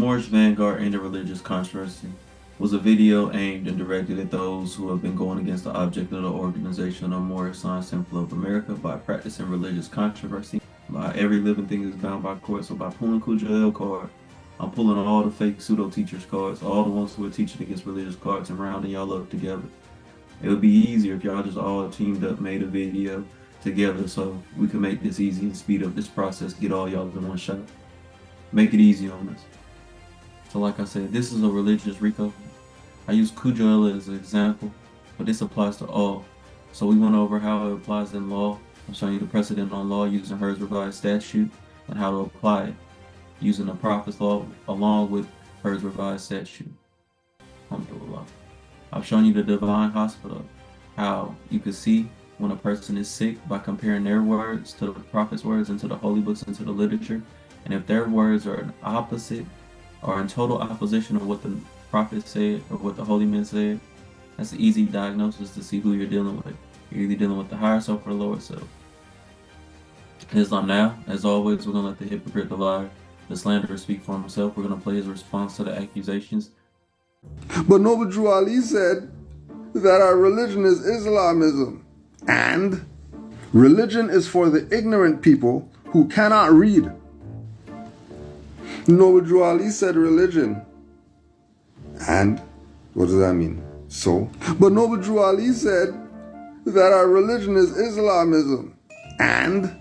Moorish vanguard in the religious controversy was a video aimed and directed at those who have been going against the object of the organization of Moorish Science Temple of America by practicing religious controversy. By every living thing is bound by court, so by pulling Kudjo card, I'm pulling all the fake pseudo teachers cards, all the ones who are teaching against religious cards, and rounding y'all up together. It would be easier if y'all just all teamed up, made a video together, so we could make this easy and speed up this process, get all y'all in one shot. Make it easy on us. So like I said, this is a religious RICO. I use Kudjo as an example, but this applies to all. So we went over how it applies in law. I'm showing you the precedent on law using Hers revised statute and how to apply it using the Prophet's law along with Hers revised statute. Alhamdulillah. I've shown you the divine hospital, how you can see when a person is sick by comparing their words to the Prophet's words and to the holy books and to the literature. And if their words are an opposite or in total opposition of what the Prophet said or what the holy men said, that's an easy diagnosis to see who you're dealing with. You're either dealing with the higher self or the lower self. Islam now, as always, we're going to let the hypocrite, the liar, the slanderer speak for himself. We're going to play his response to the accusations. But Noble Drew Ali said that our religion is Islamism, and religion is for the ignorant people who cannot read. Noble Drew Ali said religion, and what does that mean? So, but Noble Drew Ali said that our religion is Islamism, and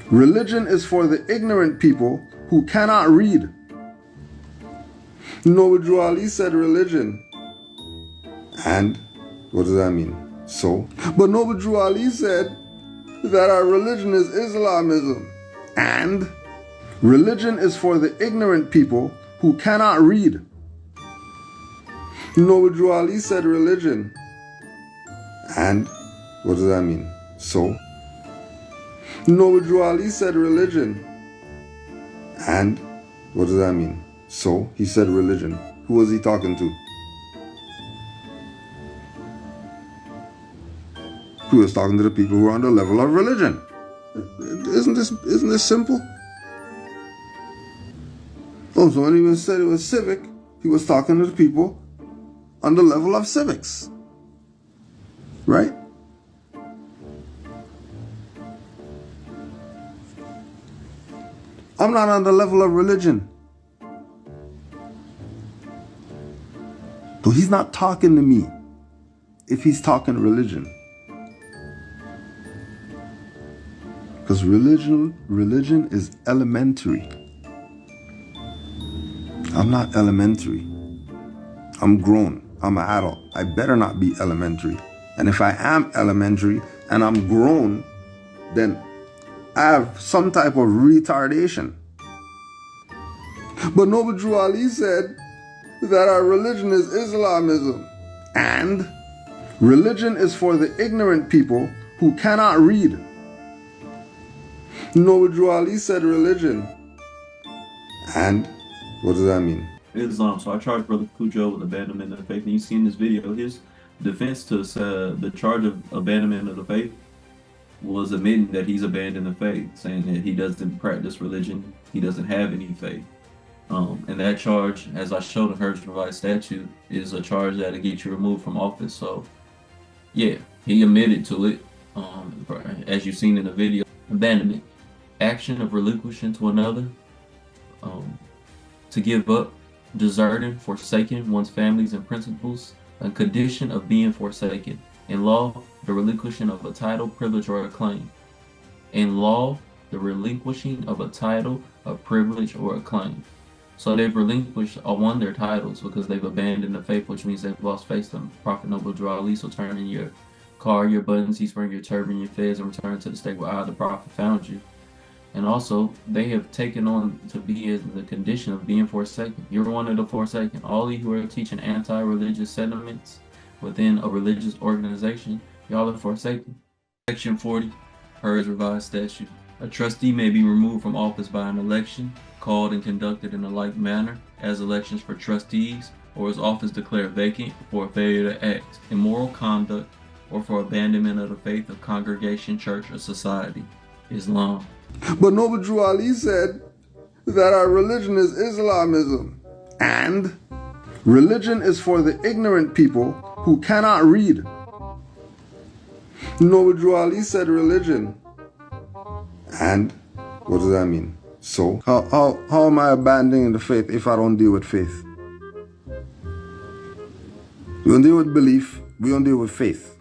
religion is for the ignorant people who cannot read. Noble Drew Ali said religion, and what does that mean? So, but Noble Drew Ali said that our religion is Islamism, and religion is for the ignorant people who cannot read. Noble Drew Ali said religion, and what does that mean? So, Noble Drew Ali said religion, and what does that mean? So, he said religion. Who was he talking to? He was talking to the people who are on the level of religion. Isn't this simple? Oh, so when he said it was civic, he was talking to the people on the level of civics. Right? I'm not on the level of religion. So he's not talking to me if he's talking religion. Because religion is elementary. I'm not elementary. I'm grown. I'm an adult. I better not be elementary. And if I am elementary and I'm grown, then I have some type of retardation. But Noble Drew Ali said that our religion is Islamism, and religion is for the ignorant people who cannot read. Noble Drew Ali said religion, and what does that mean? Islam. So I charged Brother Kudjo with abandonment of the faith. And you see in this video, his defense to the charge of abandonment of the faith was admitting that he's abandoned the faith, saying that he doesn't practice religion, he doesn't have any faith. And that charge, as I showed in Hers revised statute, is a charge that'll get you removed from office. So, yeah, he admitted to it, as you've seen in the video. Abandonment, action of relinquishing to another, to give up, deserting, forsaking one's families and principles, a condition of being forsaken. In law, the relinquishing of a title, privilege, or a claim. In law, the relinquishing of a title, a privilege, or a claim. So they've relinquished or won their titles because they've abandoned the faith, which means they've lost faith in Prophet Noble Drew Ali. So turn in your car, your buttons, teespring, your turban, your fez, and return to the state where I, the Prophet, found you. And also, they have taken on to be in the condition of being forsaken. You're one of the forsaken. All of you who are teaching anti-religious sentiments within a religious organization, y'all are forsaken. Section 40, Hers revised statute. A trustee may be removed from office by an election, called and conducted in a like manner as elections for trustees, or his office declared vacant for a failure to act, immoral conduct, or for abandonment of the faith of congregation, church, or society. Islam. But Noble Drew Ali said that our religion is Islamism, And religion is for the ignorant people who cannot read. Noble Drew Ali said religion. And what does that mean? So, how am I abandoning the faith if I don't deal with faith? We don't deal with belief, we don't deal with faith.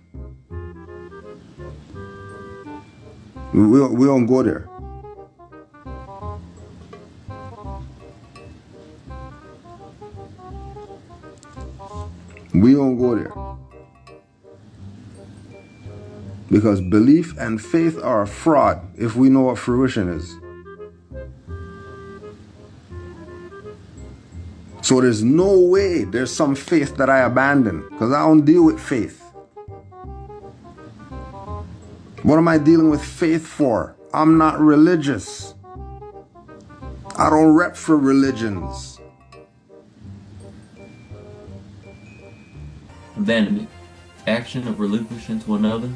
We don't go there. We don't go there. Because belief and faith are a fraud if we know what fruition is. So there's no way there's some faith that I abandon, because I don't deal with faith. What am I dealing with faith for? I'm not religious. I don't rep for religions. Abandonment, action of relinquishing to another,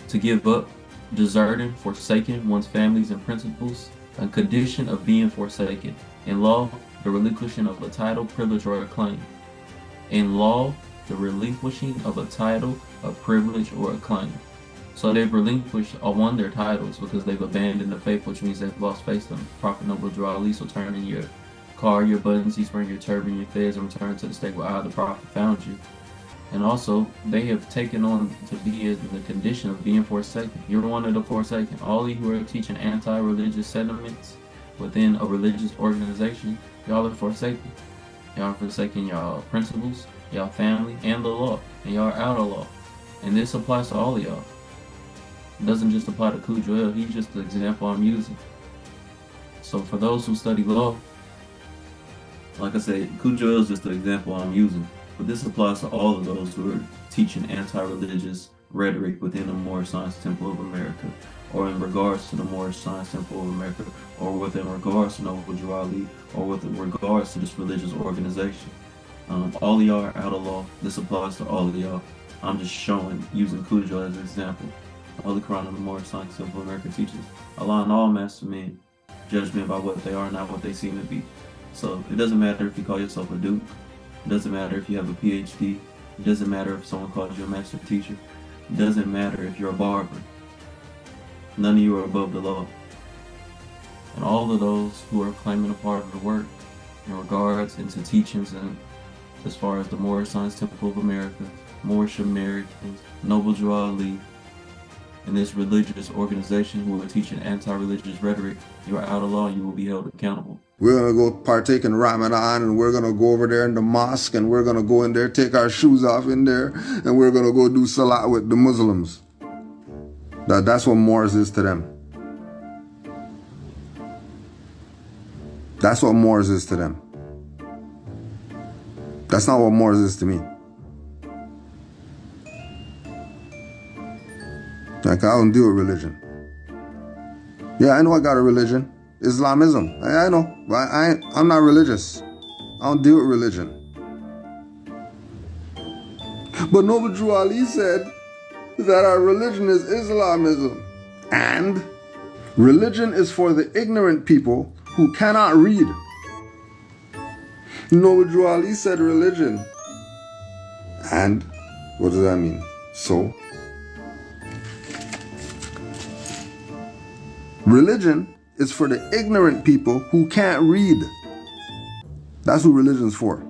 to give up, deserting, forsaking one's families and principles, a condition of being forsaken. In law, the relinquishing of a title, privilege, or a claim. In law, the relinquishing of a title, a privilege, or a claim. So they've relinquished or won their titles because they've abandoned the faith, which means they've lost faith in them. Prophet Noble Drew Ali, so turn in your car, your buttons, teespring, your turban, your fez, and return to the state where I, the prophet, found you. And also, they have taken on to be in the condition of being forsaken. You're one of the forsaken. All of you who are teaching anti-religious sentiments within a religious organization, y'all are forsaken. Y'all are forsaking y'all principles, y'all family, and the law. And y'all are out of law. And this applies to all of y'all. It doesn't just apply to Kudjo. He's just the example I'm using. So for those who study law, like I said, Kudjo is just the example I'm using. But this applies to all of those who are teaching anti-religious rhetoric within the Moorish Science Temple of America, or in regards to the Moorish Science Temple of America, or within regards to Noble Drew Ali, or with regards to this religious organization. All of y'all are out of law. This applies to all of y'all. I'm just showing, using Kudjo as an example. The Holy Quran of the Moorish Science Temple of America teaches, Allah and all master men judge men by what they are, not what they seem to be. So it doesn't matter if you call yourself a duke. It doesn't matter if you have a PhD. It doesn't matter if someone calls you a master teacher. It doesn't matter if you're a barber. None of you are above the law. And all of those who are claiming a part of the work in regards into teachings and as far as the Moorish Science Temple of America, Moorish Americans, Noble Drew Ali, and this religious organization who are teaching anti-religious rhetoric, you are out of law, you will be held accountable. We're going to go partake in Ramadan, and we're going to go over there in the mosque, and we're going to go in there, take our shoes off in there, and we're going to go do salat with the Muslims. That's what Moors is to them. That's what Moors is to them. That's not what Moors is to me. Like, I don't deal with religion. Yeah, I know I got a religion. Islamism. I know. But I'm not religious. I don't deal with religion. But Noble Drew Ali said that our religion is Islamism. And religion is for the ignorant people who cannot read. Noble Drew Ali said religion. And what does that mean? So, religion is for the ignorant people who can't read. That's who religion's for.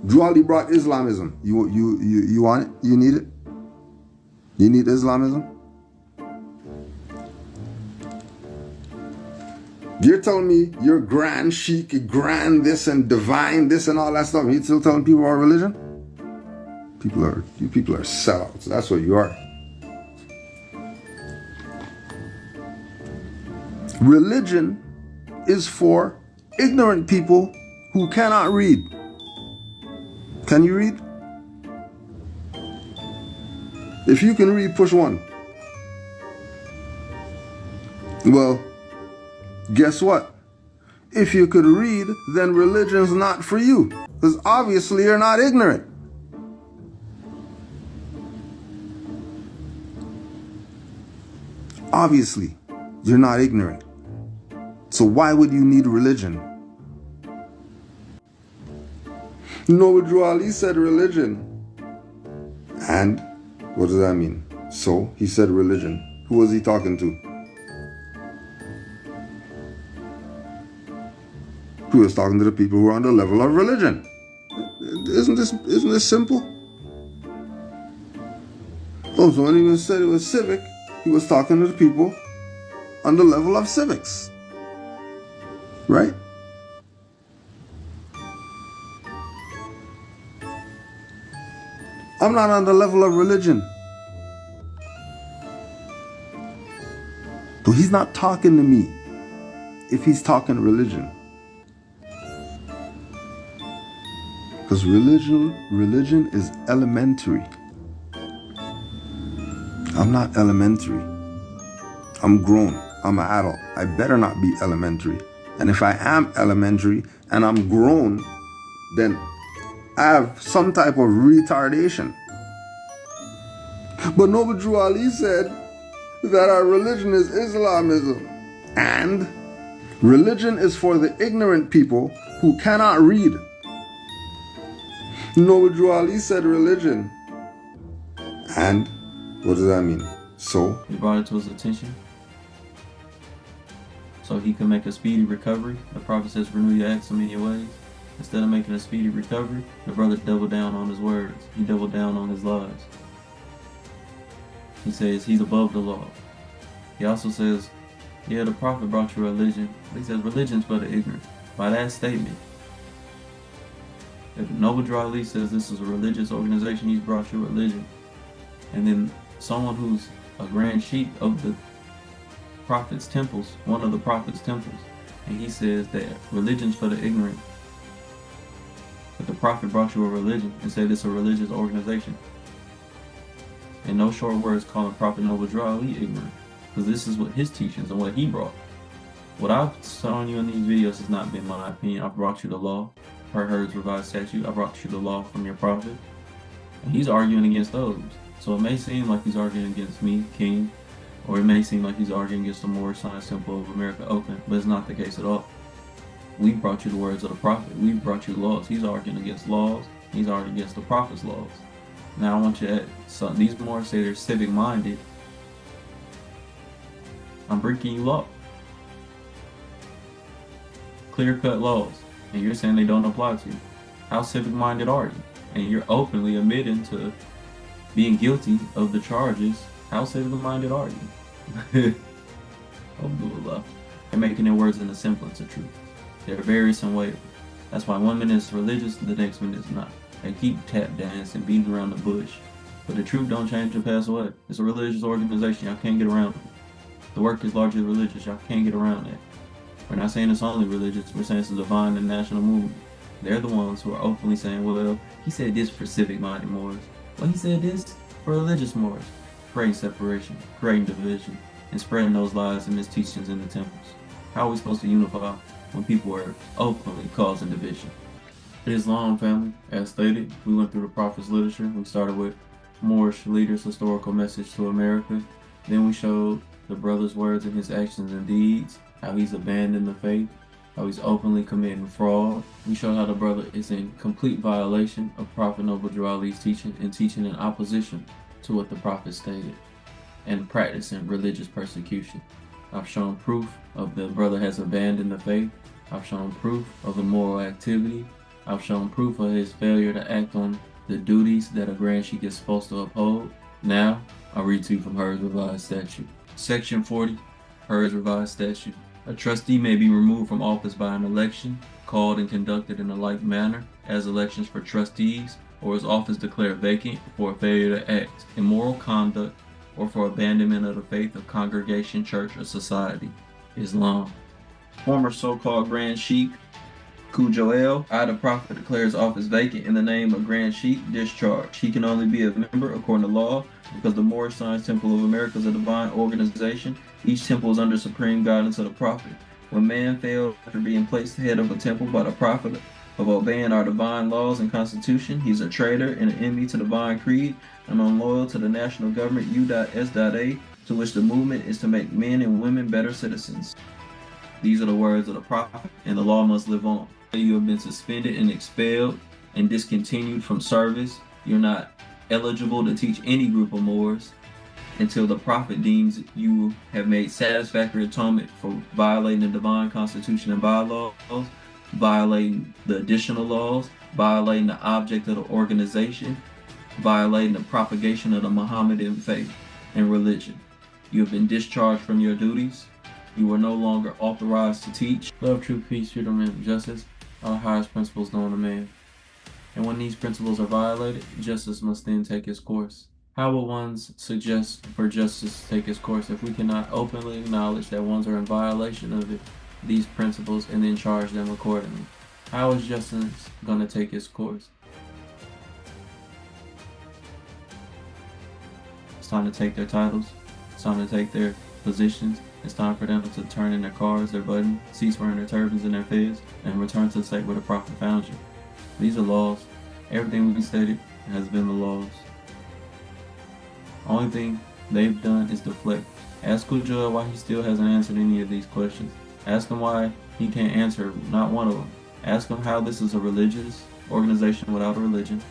Drew Ali brought Islamism. You want it? You need it? You need Islamism? You're telling me you're grand Sheik, grand this and divine this and all that stuff, and you're still telling people about religion? You people are sellouts. That's what you are. Religion is for ignorant people who cannot read. Can you read? If you can read, push 1. Well, guess what? If you could read, then religion's not for you. Because obviously you're not ignorant. Obviously, you're not ignorant. So why would you need religion? Noble Drew Ali said religion. And what does that mean? So he said religion. Who was he talking to? He was talking to the people who are on the level of religion. Isn't this simple? Oh, so when he said it was civic, he was talking to the people on the level of civics. Right? I'm not on the level of religion. So he's not talking to me if he's talking religion. Because religion is elementary. I'm not elementary. I'm grown. I'm an adult. I better not be elementary. And if I am elementary and I'm grown, then I have some type of retardation. But Noble Drew Ali said that our religion is Islamism. And religion is for the ignorant people who cannot read. Noble Drew Ali said religion. And what does that mean? So he brought it to his attention so he could make a speedy recovery. The prophet says, renew your acts in many ways. Instead of making a speedy recovery, the brother doubled down on his words. He doubled down on his lies. He says he's above the law. He also says, yeah, the prophet brought you religion. He says religion's for the ignorant. By that statement, if Noble Drew Ali says this is a religious organization, he's brought you religion. And then someone who's a grand sheik of the prophet's temples, one of the prophet's temples, and he says that religion's for the ignorant. But the prophet brought you a religion and said it's a religious organization. In no short words, calling Prophet Noble Drew Ali ignorant, because this is what his teachings and what he brought. What I've shown you in these videos has not been my opinion. I've brought you the law, per Heard's revised statute. I brought you the law from your prophet, and he's arguing against those. So it may seem like he's arguing against me, King, or it may seem like he's arguing against the Moorish Science Temple of America, Oakland, but it's not the case at all. We brought you the words of the prophet. We brought you laws. He's arguing against laws. He's arguing against the prophet's laws. Now I want you to, so these Moors say they're civic minded. I'm breaking you law. Clear cut laws. And you're saying they don't apply to you. How civic minded are you? And you're openly admitting to being guilty of the charges. How civic minded are you? Alhamdulillah. They're making their words in the semblance of truth. They're various and wayward. That's why one minute is religious, the next minute is not. They keep tap dancing, beating around the bush. But the truth don't change or pass away. It's a religious organization. Y'all can't get around it. The work is largely religious. Y'all can't get around that. We're not saying it's only religious. We're saying it's a divine and national movement. They're the ones who are openly saying, well, he said this for civic-minded Moors. Well, he said this for religious Moors. Creating separation, creating division, and spreading those lies and misteachings in the temples. How are we supposed to unify when people are openly causing division? Islam, family, as stated, we went through the Prophet's literature. We started with Moorish leaders' historical message to America. Then we showed the brother's words and his actions and deeds, how he's abandoned the faith, how he's openly committing fraud. We showed how the brother is in complete violation of Prophet Noble Drew Ali's teaching and teaching in opposition to what the Prophet stated and practicing religious persecution. I've shown proof of the brother has abandoned the faith. I've shown proof of immoral activity. I've shown proof of his failure to act on the duties that a Grand Sheik is supposed to uphold. Now, I'll read to you from Heard's revised statute. Section 40, Heard's revised statute. A trustee may be removed from office by an election, called and conducted in a like manner as elections for trustees, or his office declared vacant for a failure to act, immoral conduct, or for abandonment of the faith of congregation, church, or society. Islam. Former so-called Grand Sheik Kudjo, the Prophet declares office vacant in the name of Grand Sheik, discharged. He can only be a member according to law because the Moorish Science Temple of America is a divine organization. Each temple is under supreme guidance of the Prophet. When man fails after being placed head of a temple by the Prophet of obeying our divine laws and constitution, he's a traitor and an enemy to the divine creed and unloyal to the national government U.S.A, to which the movement is to make men and women better citizens. These are the words of the Prophet, and the law must live on. You have been suspended and expelled and discontinued from service. You're not eligible to teach any group of Moors until the Prophet deems you have made satisfactory atonement for violating the divine constitution and bylaws, violating the additional laws, violating the object of the organization, violating the propagation of the Mohammedan faith and religion. You have been discharged from your duties. You are no longer authorized to teach. Love, truth, peace, freedom, and justice are the highest principles known to man. And when these principles are violated, justice must then take its course. How will one suggest for justice to take its course if we cannot openly acknowledge that ones are in violation of these principles and then charge them accordingly? How is justice going to take its course? It's time to take their titles. It's time to take their positions. It's time for them to turn in their cars, their button, cease wearing their turbans and their fez, and return to the state where the Prophet found you. These are laws. Everything we stated has been the laws. Only thing they've done is deflect. Ask Kudjo why he still hasn't answered any of these questions. Ask him why he can't answer not one of them. Ask him how this is a religious organization without a religion.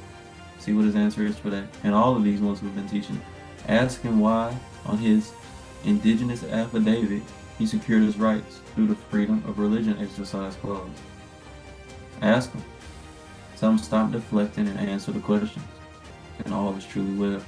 See what his answer is for that. And all of these ones we've been teaching. Ask him why on his indigenous affidavit he secured his rights through the freedom of religion exercise clause. Ask him. Tell him stop deflecting and answer the questions. And all is truly well.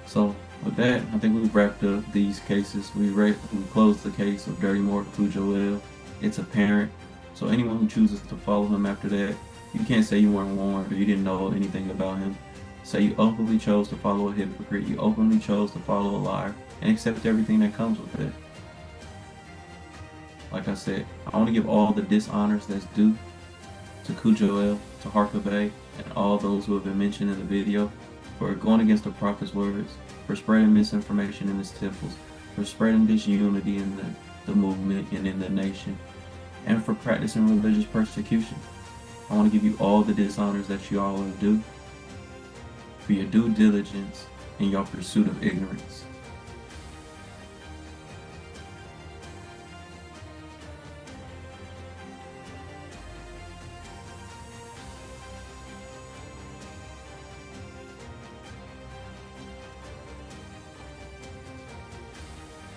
So with that, I think we've wrapped up these cases. We closed the case of Dirty Moor Kudjo. It's apparent. So anyone who chooses to follow him after that, you can't say you weren't warned or you didn't know anything about him. Say you openly chose to follow a hypocrite. You openly chose to follow a liar and accept everything that comes with it. Like I said, I want to give all the dishonors that's due to Kudjo, to Harka Bay, and all those who have been mentioned in the video for going against the Prophet's words, for spreading misinformation in his temples, for spreading disunity in the movement and in the nation, and for practicing religious persecution. I want to give you all the dishonors that you all are due for your due diligence in your pursuit of ignorance.